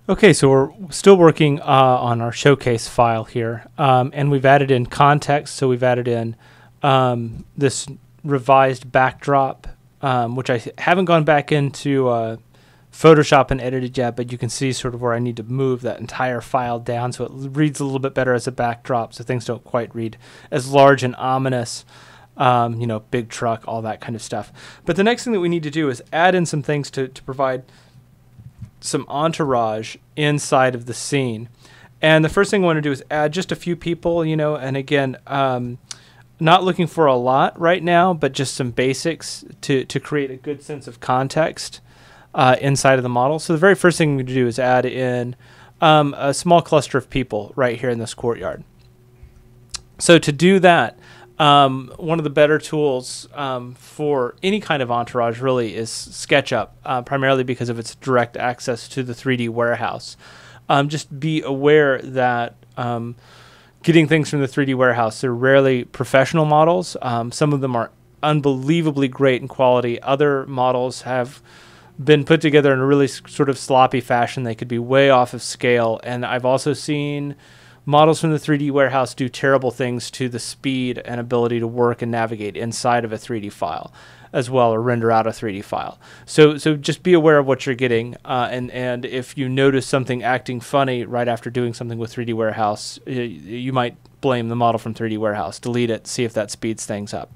Okay, so we're still working on our showcase file here, and we've added in context. So we've added in this revised backdrop, which I haven't gone back into Photoshop and edited yet, but you can see sort of where I need to move that entire file down so it reads a little bit better as a backdrop, so things don't quite read as large and ominous. Big truck, all that kind of stuff. But the next thing that we need to do is add in some things to provide some entourage inside of the scene. And the first thing I want to do is add just a few people, and again, not looking for a lot right now, but just some basics to create a good sense of context inside of the model. So the very first thing we need to do is add in a small cluster of people right here in this courtyard. So to do that, one of the better tools for any kind of entourage really is SketchUp, primarily because of its direct access to the 3D warehouse. Just be aware that getting things from the 3D warehouse, they're rarely professional models. Some of them are unbelievably great in quality. Other models have been put together in a really sort of sloppy fashion. They could be way off of scale. And I've also seen models from the 3D warehouse do terrible things to the speed and ability to work and navigate inside of a 3D file as well, or render out a 3D file. So just be aware of what you're getting. And if you notice something acting funny right after doing something with 3D warehouse, you might blame the model from 3D warehouse. Delete it, see if that speeds things up.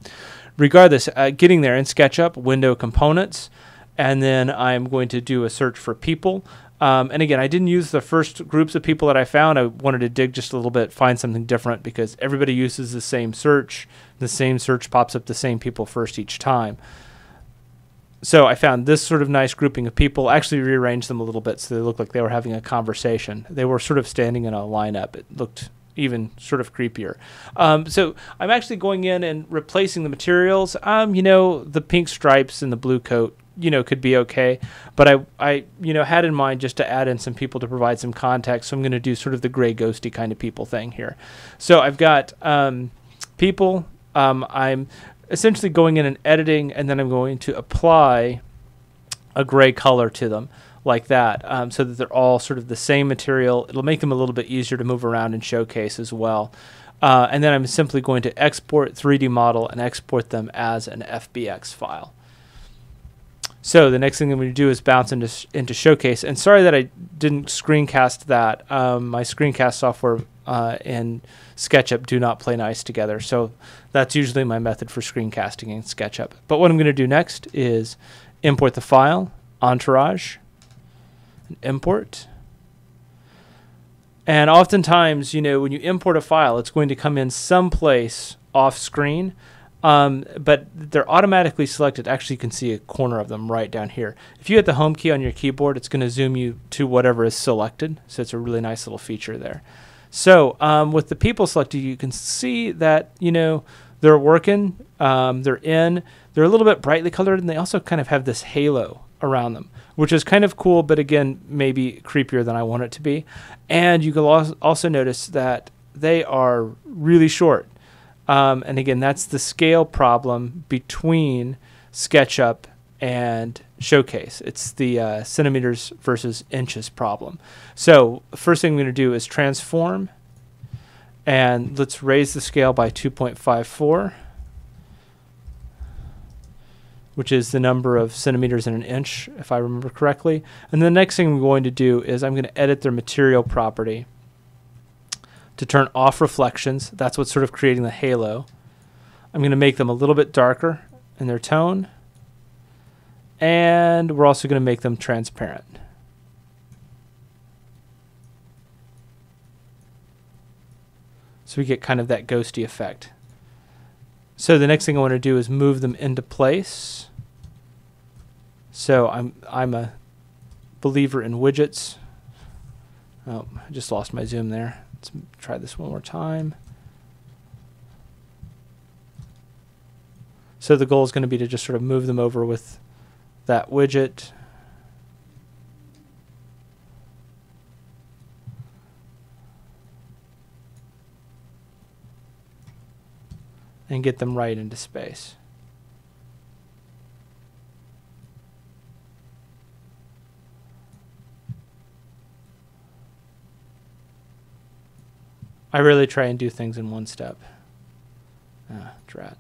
Regardless, getting there in SketchUp, window components, and then I'm going to do a search for people. And again, I didn't use the first groups of people that I found. I wanted to dig just a little bit, find something different, because everybody uses the same search. The same search pops up the same people first each time. So I found this sort of nice grouping of people. Actually rearranged them a little bit so they looked like they were having a conversation. They were sort of standing in a lineup. It looked even sort of creepier. So I'm actually going in and replacing the materials. The pink stripes and the blue coat, could be okay. But I had in mind just to add in some people to provide some context. So I'm going to do sort of the gray ghosty kind of people thing here. So I've got people. I'm essentially going in and editing, and then I'm going to apply a gray color to them like that, so that they're all sort of the same material. It'll make them a little bit easier to move around and showcase as well. And then I'm simply going to export 3D model and export them as an FBX file. So the next thing I'm going to do is bounce into Showcase. And sorry that I didn't screencast that. My screencast software and SketchUp do not play nice together. So that's usually my method for screencasting in SketchUp. But what I'm going to do next is import the file, Entourage, and import. And oftentimes, when you import a file, it's going to come in someplace off screen. But they're automatically selected. Actually, you can see a corner of them right down here. If you hit the home key on your keyboard, it's going to zoom you to whatever is selected. So it's a really nice little feature there. So with the people selected, you can see that, they're working, they're a little bit brightly colored, and they also kind of have this halo around them, which is kind of cool, but again, maybe creepier than I want it to be. And you can also notice that they are really short. And again, that's the scale problem between SketchUp and Showcase. It's the centimeters versus inches problem. So first thing I'm going to do is transform, and let's raise the scale by 2.54, which is the number of centimeters in an inch, if I remember correctly. And the next thing I'm going to do is I'm going to edit their material property to turn off reflections. That's what's sort of creating the halo. I'm going to make them a little bit darker in their tone. And we're also going to make them transparent. So we get kind of that ghosty effect. So the next thing I want to do is move them into place. So I'm a believer in widgets. Oh, I just lost my zoom there. Let's try this one more time. So the goal is going to be to just sort of move them over with that widget. And get them right into space. I really try and do things in one step. Drat.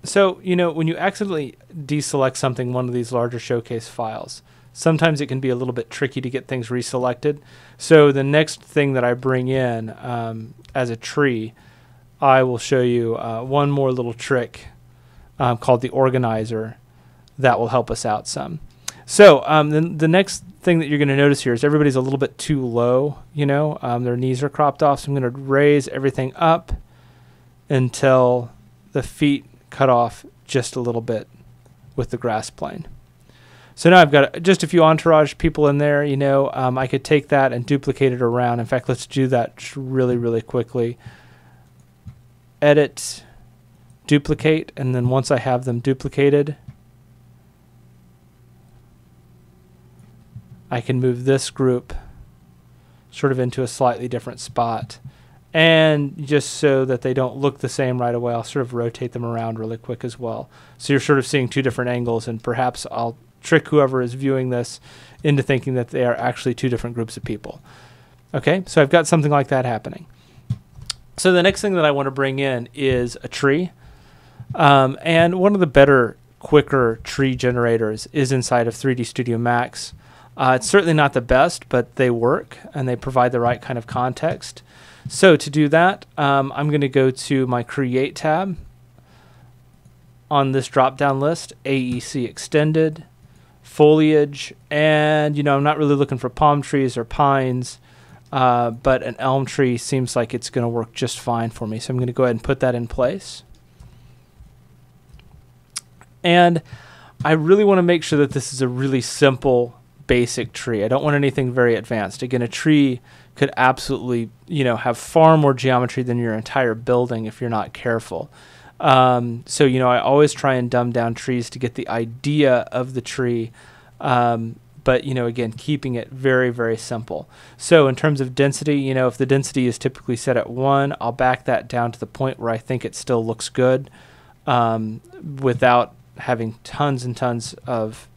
So, you know, when you accidentally deselect something, one of these larger showcase files, sometimes it can be a little bit tricky to get things reselected. So the next thing that I bring in as a tree, I will show you one more little trick called the organizer that will help us out some. So the next thing that you're going to notice here is everybody's a little bit too low, you know, their knees are cropped off. So I'm going to raise everything up until the feet cut off just a little bit with the grass plane. So now I've got just a few Entourage people in there, you know, I could take that and duplicate it around. In fact, let's do that really, really quickly. Edit, duplicate, and then once I have them duplicated, I can move this group sort of into a slightly different spot. And just so that they don't look the same right away, I'll sort of rotate them around really quick as well. So you're sort of seeing two different angles, and perhaps I'll trick whoever is viewing this into thinking that they are actually two different groups of people. Okay, so I've got something like that happening. So the next thing that I want to bring in is a tree. And one of the better, quicker tree generators is inside of 3D Studio Max. It's certainly not the best, but they work and they provide the right kind of context. So to do that, I'm going to go to my Create tab on this drop-down list, AEC Extended, Foliage, and you know, I'm not really looking for palm trees or pines, but an elm tree seems like it's going to work just fine for me. So I'm going to go ahead and put that in place. And I really want to make sure that this is a really simple, basic tree. I don't want anything very advanced. Again, a tree could absolutely, you know, have far more geometry than your entire building if you're not careful. So, you know, I always try and dumb down trees to get the idea of the tree, but, you know, again, keeping it very, very simple. So in terms of density, you know, if the density is typically set at 1, I'll back that down to the point where I think it still looks good without having tons and tons of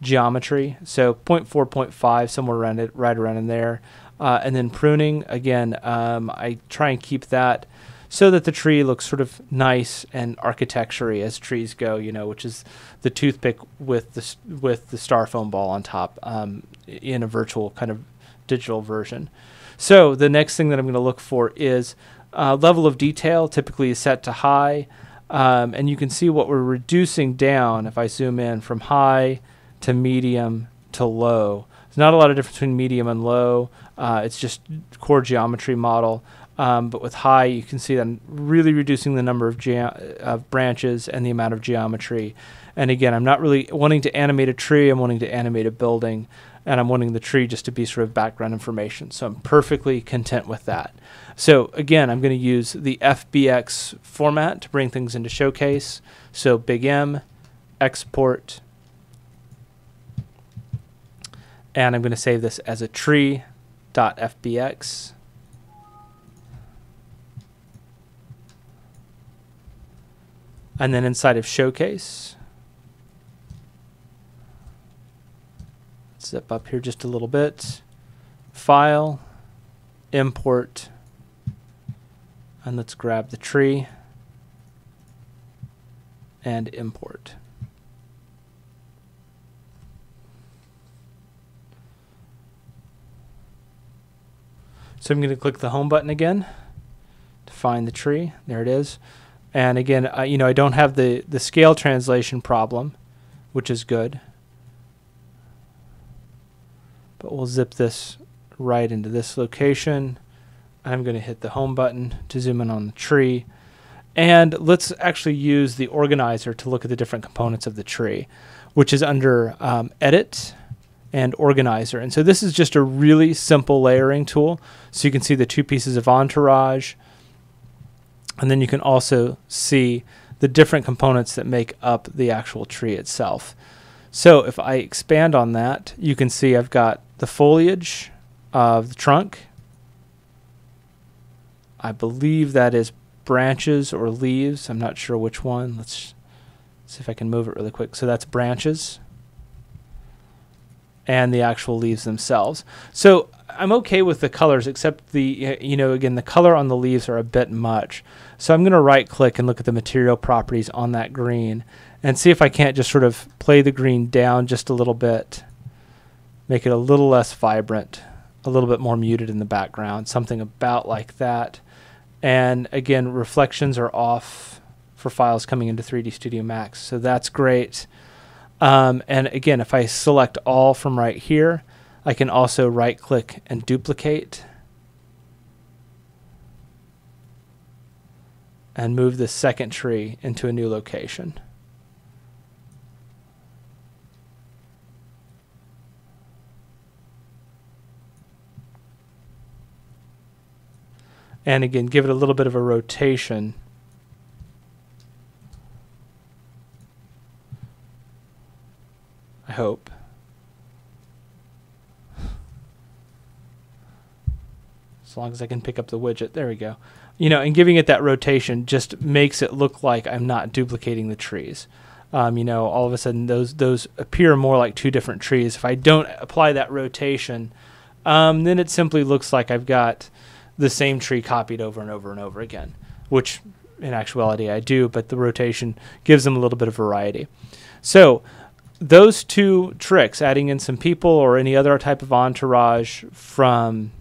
geometry. So 0.4, 0.5, somewhere around it, right around in there. And then pruning, again, I try and keep that so that the tree looks sort of nice and architecture-y as trees go, you know, which is the toothpick with the styrofoam ball on top in a virtual kind of digital version. So the next thing that I'm going to look for is level of detail typically is set to high. And you can see what we're reducing down if I zoom in from high to medium to low. There's not a lot of difference between medium and low. It's just core geometry model. But with high, you can see that I'm really reducing the number of branches and the amount of geometry. And again, I'm not really wanting to animate a tree. I'm wanting to animate a building. And I'm wanting the tree just to be sort of background information. So I'm perfectly content with that. So again, I'm going to use the FBX format to bring things into Showcase. So Big M, export, and I'm going to save this as a tree.fbx. And then inside of Showcase, zip up here just a little bit, File, Import, and let's grab the tree and import. So I'm going to click the home button again to find the tree. There it is. And again, you know, I don't have the scale translation problem, which is good. But we'll zip this right into this location. I'm going to hit the home button to zoom in on the tree. And let's actually use the organizer to look at the different components of the tree, which is under Edit and Organizer. And so this is just a really simple layering tool. So you can see the two pieces of Entourage, and then you can also see the different components that make up the actual tree itself. So if I expand on that, you can see I've got the foliage of the trunk. I believe that is branches or leaves. I'm not sure which one. Let's see if I can move it really quick. So that's branches. and the actual leaves themselves. So I'm okay with the colors, except the, again, the color on the leaves are a bit much. So I'm going to right click and look at the material properties on that green and see if I can't just sort of play the green down just a little bit, make it a little less vibrant, a little bit more muted in the background, something about like that. And again, reflections are off for files coming into 3D Studio Max, so that's great. And again, if I select all from right here, I can also right click and duplicate and move the second tree into a new location. And again, give it a little bit of a rotation. I hope. As long as I can pick up the widget. There we go. And giving it that rotation just makes it look like I'm not duplicating the trees. All of a sudden those appear more like two different trees. If I don't apply that rotation, then it simply looks like I've got the same tree copied over and over and over again, which in actuality I do, but the rotation gives them a little bit of variety. So those two tricks, adding in some people or any other type of entourage from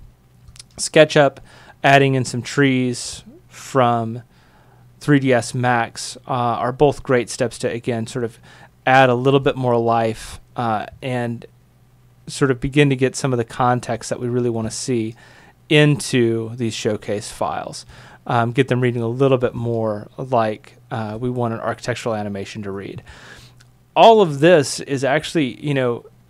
SketchUp, adding in some trees from 3ds Max, are both great steps to, again, sort of add a little bit more life and sort of begin to get some of the context that we really want to see into these showcase files. Get them reading a little bit more like we want an architectural animation to read. All of this is actually,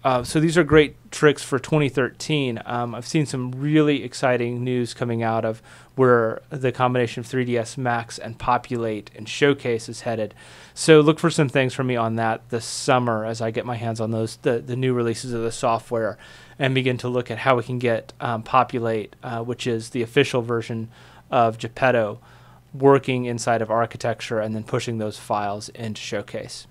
so these are great tricks for 2013. I've seen some really exciting news coming out of where the combination of 3ds Max and Populate and Showcase is headed. So look for some things from me on that this summer as I get my hands on those, the new releases of the software, and begin to look at how we can get Populate, which is the official version of Geppetto, working inside of architecture and then pushing those files into Showcase.